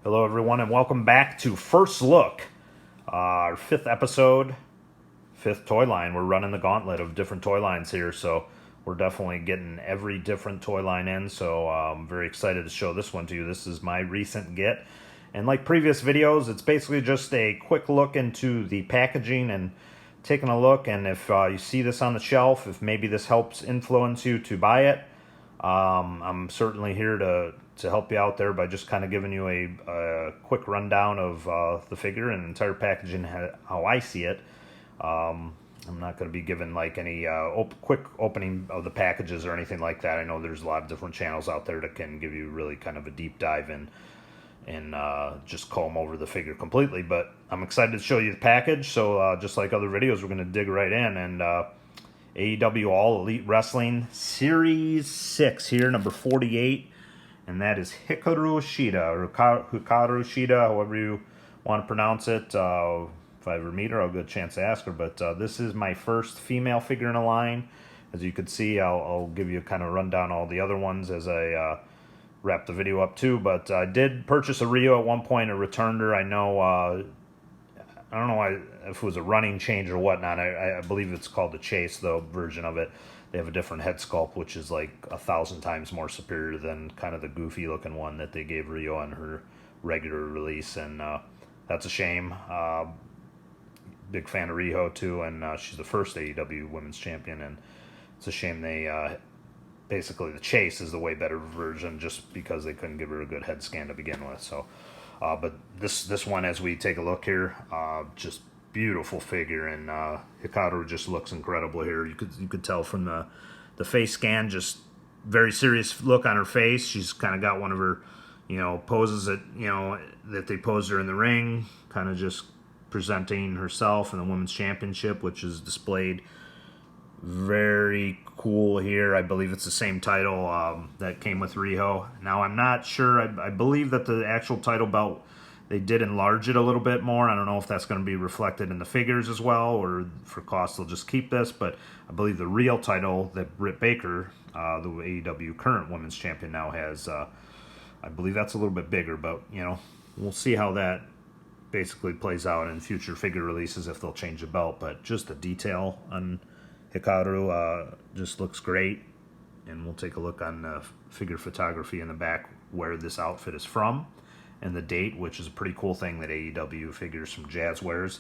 Hello, everyone, and welcome back to First Look, our fifth episode, fifth toy line. We're running the gauntlet of different toy lines here, so we're definitely getting every different toy line in, so I'm very excited to show this one to you. This is my recent get, and like previous videos, it's basically just a quick look into the packaging and taking a look, and if you see this on the shelf, if maybe this helps influence you to buy it, I'm certainly here to help you out there by just kind of giving you a quick rundown of the figure and entire packaging, how I see it. I'm not going to be giving like any quick opening of the packages or anything like that. I know there's a lot of different channels out there that can give you really kind of a deep dive in and just comb over the figure completely. But I'm excited to show you the package. So just like other videos, we're going to dig right in. And AEW All Elite Wrestling Series 6 here, number 48. And that is Hikaru Shida, or Hikaru Shida, however you want to pronounce it. If I ever meet her, I'll get a chance to ask her. But this is my first female figure in a line. As you can see, I'll give you kind of rundown all the other ones as I wrap the video up too. But I did purchase a Rio at one point. I returned her. I know, I don't know if it was a running change or whatnot. I believe it's called the Chase, the version of it. They have a different head sculpt, which is like 1,000 times more superior than kind of the goofy looking one that they gave Rio on her regular release, and that's a shame. Big fan of Riho too, and she's the first AEW Women's Champion, and it's a shame they basically the Chase is the way better version just because they couldn't give her a good head scan to begin with. So, but this one, as we take a look here, just beautiful figure, and Hikaru just looks incredible here. You could tell from the face scan, just very serious look on her face. She's kind of got one of her, poses that they posed her in the ring, kind of just presenting herself in the Women's Championship, which is displayed very cool here. I believe it's the same title that came with Riho. Now, I'm not sure. I believe that the actual title belt, they did enlarge it a little bit more. I don't know if that's going to be reflected in the figures as well, or for cost they'll just keep this. But I believe the real title that Britt Baker, the AEW current Women's Champion, now has, I believe that's a little bit bigger. But, we'll see how that basically plays out in future figure releases if they'll change the belt. But just the detail on Hikaru just looks great. And we'll take a look on figure photography in the back where this outfit is from, and the date, which is a pretty cool thing that AEW figures from Jazzwares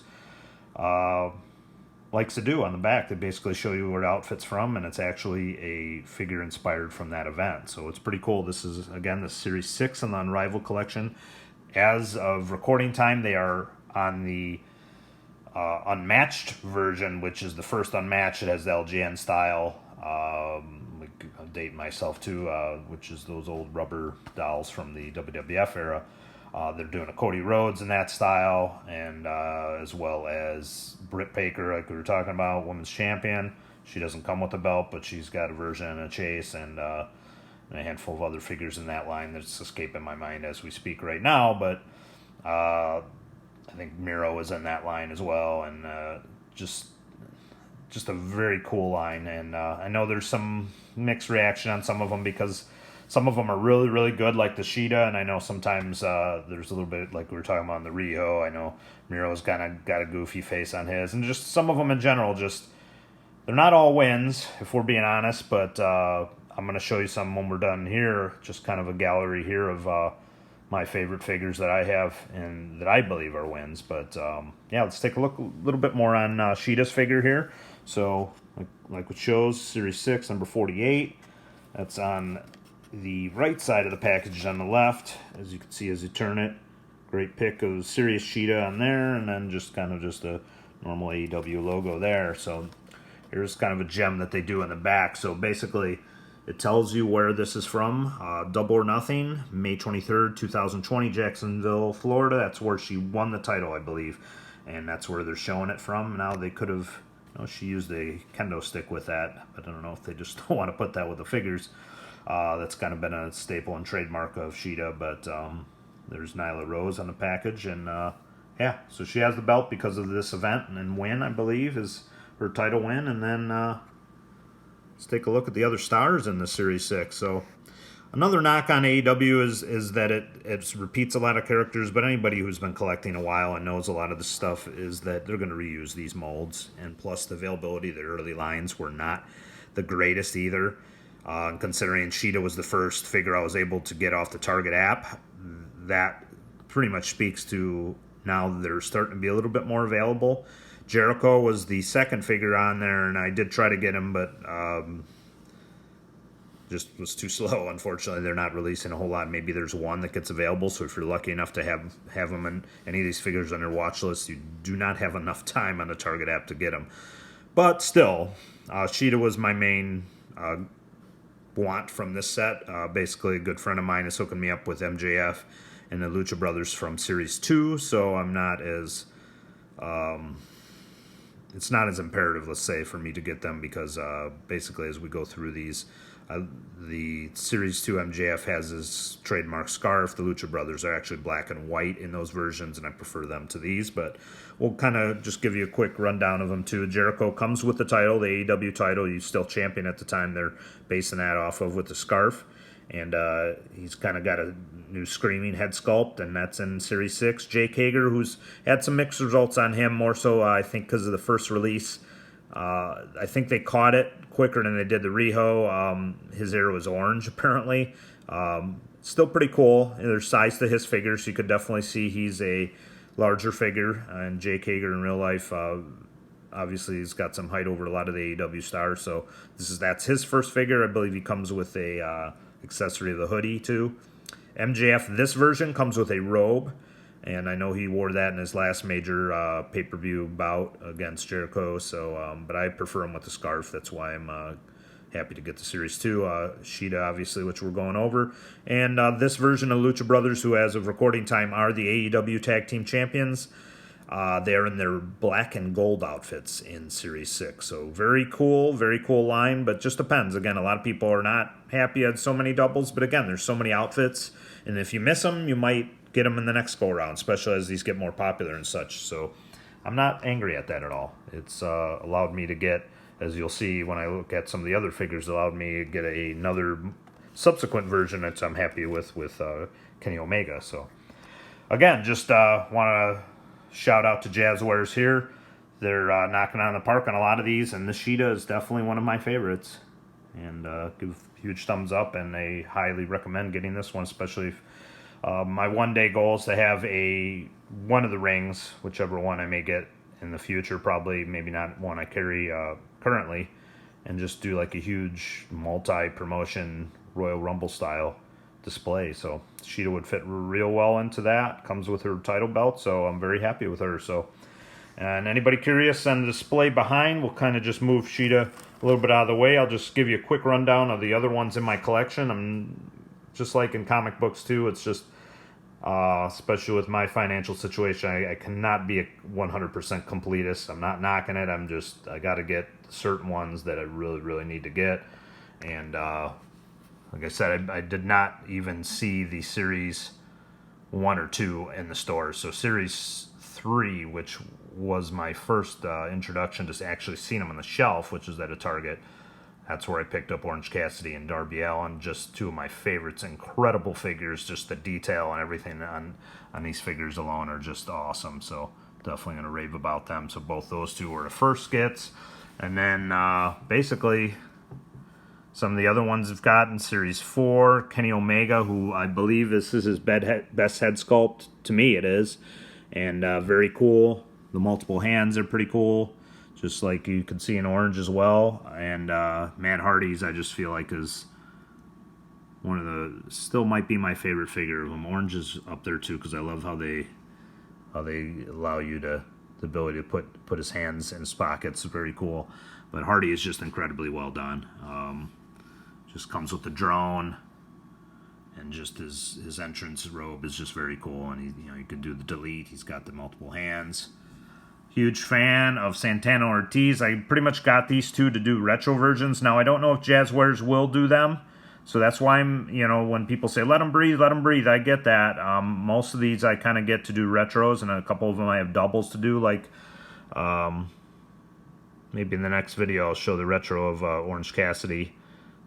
likes to do on the back. They basically show you where the outfit's from, and it's actually a figure inspired from that event. So it's pretty cool. This is, again, the Series 6 in the Unrivaled collection. As of recording time, they are on the Unmatched version, which is the first Unmatched. It has the LGN style. I'm dating myself too, which is those old rubber dolls from the WWF era. They're doing a Cody Rhodes in that style, and as well as Britt Baker, like we were talking about, Women's Champion. She doesn't come with a belt, but she's got a version and a Chase, and a handful of other figures in that line that's escaping my mind as we speak right now. But I think Miro is in that line as well, and just a very cool line. And I know there's some mixed reaction on some of them because some of them are really, really good, like the Shida, and I know sometimes there's a little bit, like we were talking about in the Riho. I know Miro's kind of got a goofy face on his, and just some of them in general, just, they're not all wins, if we're being honest, but I'm going to show you some when we're done here, just kind of a gallery here of my favorite figures that I have and that I believe are wins. But yeah, let's take a look a little bit more on Shida's figure here. So, like it shows, Series 6, number 48. That's on the right side of the package on the left, as you can see as you turn it. Great pick of Serious Shida on there, and then just kind of just a normal AEW logo there. So here's kind of a gem that they do in the back. So basically, it tells you where this is from. Double or Nothing, May 23rd, 2020, Jacksonville, Florida. That's where she won the title, I believe. And that's where they're showing it from. Now, they could have, she used a kendo stick with that. But I don't know if they just don't want to put that with the figures. That's kind of been a staple and trademark of Shida. But there's Nyla Rose on the package. And yeah, so she has the belt because of this event. And win, I believe, is her title win. And then let's take a look at the other stars in the Series 6. So Another knock on AEW is that it repeats a lot of characters, but anybody who's been collecting a while and knows a lot of the stuff is that they're going to reuse these molds, and plus the availability of the early lines were not the greatest either. Considering Shida was the first figure I was able to get off the Target app, that pretty much speaks to now they're starting to be a little bit more available. Jericho was the second figure on there, and I did try to get him, but just was too slow. Unfortunately, they're not releasing a whole lot. Maybe there's one that gets available, so if you're lucky enough to have them in any of these figures on your watch list, you do not have enough time on the Target app to get them. But still, Shida was my main want from this set. Basically, a good friend of mine is hooking me up with MJF and the Lucha Brothers from Series 2, so I'm not as... it's not as imperative, let's say, for me to get them because basically as we go through these, the Series 2 MJF has his trademark scarf. The Lucha Brothers are actually black and white in those versions, and I prefer them to these, but we'll kind of just give you a quick rundown of them too. Jericho comes with the title, the AEW title. He's still champion at the time they're basing that off of with the scarf, and he's kind of got a new Screaming head sculpt, and that's in Series 6. Jake Hager, who's had some mixed results on him, more so I think because of the first release. I think they caught it quicker than they did the Riho. His hair was orange, apparently. Still pretty cool. There's size to his figure, so you could definitely see he's a larger figure. And Jake Hager in real life, obviously, he's got some height over a lot of the AEW stars. So that's his first figure. I believe he comes with a accessory of the hoodie, too. MJF, this version, comes with a robe. And I know he wore that in his last major pay-per-view bout against Jericho. So, but I prefer him with the scarf. That's why I'm happy to get the Series 2. Shida, obviously, which we're going over. And this version of Lucha Brothers, who as of recording time are the AEW Tag Team Champions. They're in their black and gold outfits in Series 6. So very cool line, but just depends. Again, a lot of people are not happy at so many doubles. But again, there's so many outfits. And if you miss them, you might get them in the next go-around, especially as these get more popular and such. So I'm not angry at that at all. It's allowed me to get, as you'll see when I look at some of the other figures, allowed me to get another subsequent version that I'm happy with Kenny Omega. So again, just want to shout out to Jazzwares here. They're knocking out of the park on a lot of these, and this Shida is definitely one of my favorites. And give huge thumbs up, and I highly recommend getting this one, especially if my one-day goal is to have one of the rings, whichever one I may get in the future, probably maybe not one I carry currently, and just do like a huge multi-promotion Royal Rumble style display. So Shida would fit real well into that. Comes with her title belt, so I'm very happy with her. So, and anybody curious on the display behind, we'll kind of just move Shida a little bit out of the way. I'll just give you a quick rundown of the other ones in my collection. I'm just like in comic books too. It's just especially with my financial situation, I cannot be a 100% completist. I'm not knocking it. I got to get certain ones that I really, really need to get. And like I said, I did not even see the Series 1 or 2 in the stores. So Series 3, which was my first introduction to actually seeing them on the shelf, which is at a Target. That's where I picked up Orange Cassidy and Darby Allin, just two of my favorites. Incredible figures, just the detail and everything on these figures alone are just awesome. So definitely going to rave about them. So both those two were the first gets. And then basically some of the other ones I've got in Series 4, Kenny Omega, who I believe this is his best head sculpt. To me it is. And very cool. The multiple hands are pretty cool. Just like you can see in orange as well. And Matt Hardy's, I just feel like, is one of the, still might be my favorite figure of them. Orange is up there too, because I love how they allow you the ability to put his hands in his pockets. Very cool. But Hardy is just incredibly well done. Just comes with the drone, and just his entrance robe is just very cool. And he can do the delete. He's got the multiple hands. Huge fan of Santana Ortiz. I pretty much got these two to do retro versions. Now, I don't know if Jazzwares will do them. So that's why I'm, when people say, let them breathe, I get that. Most of these I kind of get to do retros, and a couple of them I have doubles to do. Like, maybe in the next video I'll show the retro of Orange Cassidy.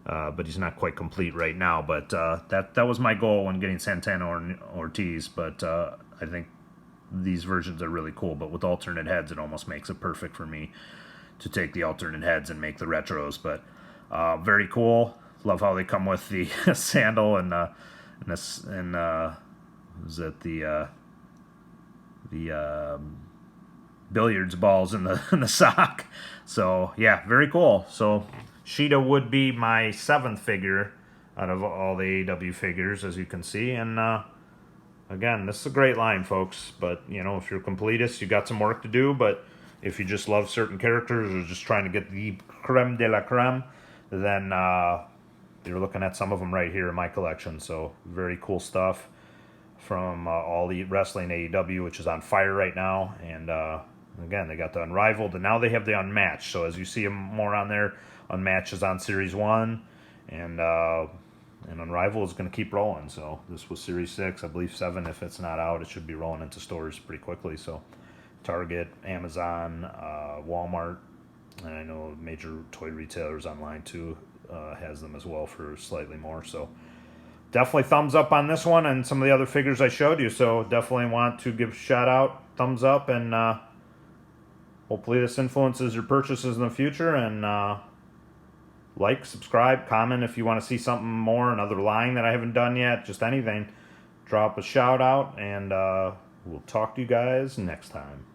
but he's not quite complete right now. But that was my goal when getting Santana or Ortiz. But I think these versions are really cool. But with alternate heads, it almost makes it perfect for me to take the alternate heads and make the retros. But very cool. Love how they come with the sandal and was it the billiards balls in the sock. So yeah, very cool. So Shida would be my 7th figure out of all the AEW figures, as you can see. And again, this is a great line, folks. But you know, if you're a completist, you got some work to do. But if you just love certain characters or just trying to get the creme de la creme, then you're looking at some of them right here in my collection. So very cool stuff from All Elite Wrestling AEW, which is on fire right now. And again, they got the Unrivaled, and now they have the Unmatched. So as you see more on there, Unmatched is on Series 1, and Unrivaled is going to keep rolling. So this was Series 6, I believe 7. If it's not out, it should be rolling into stores pretty quickly. So Target, Amazon, Walmart, and I know major toy retailers online too has them as well for slightly more. So definitely thumbs up on this one and some of the other figures I showed you. So definitely want to give a shout out, thumbs up, and hopefully this influences your purchases in the future. And like, subscribe, comment if you want to see something more, another line that I haven't done yet, just anything. Drop a shout out, and we'll talk to you guys next time.